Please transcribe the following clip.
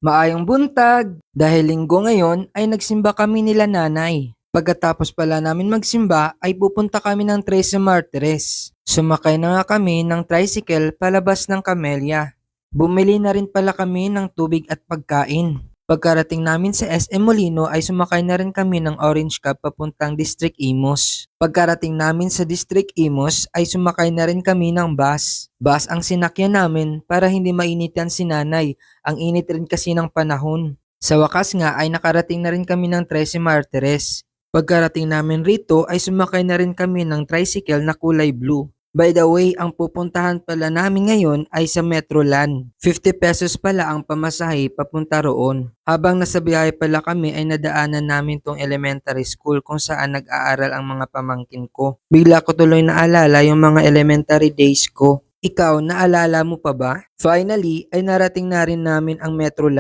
Maayong buntag! Dahil linggo ngayon ay nagsimba kami nila nanay. Pagkatapos pala namin magsimba ay pupunta kami ng Tres Martires. Sumakay na nga kami ng tricycle palabas ng Camellia. Bumili na rin pala kami ng tubig at pagkain. Pagkarating namin sa SM Molino ay sumakay na rin kami ng Orange Cab papuntang District Imus. Pagkarating namin sa District Imus ay sumakay na rin kami ng bus. Bus ang sinakyan namin para hindi mainitan si nanay. Ang init rin kasi ng panahon. Sa wakas nga ay nakarating na rin kami ng Tres Martires. Pagkarating namin rito ay sumakay na rin kami ng tricycle na kulay blue. By the way, ang pupuntahan pala namin ngayon ay sa Metroland. 50 pesos pala ang pamasahe papunta roon. Habang nasa biyahe pala kami ay nadaanan namin tong elementary school kung saan nag-aaral ang mga pamangkin ko. Bigla ko tuloy naalala yung mga elementary days ko. Ikaw, naalala mo pa ba? Finally, ay narating na rin namin ang Metroland.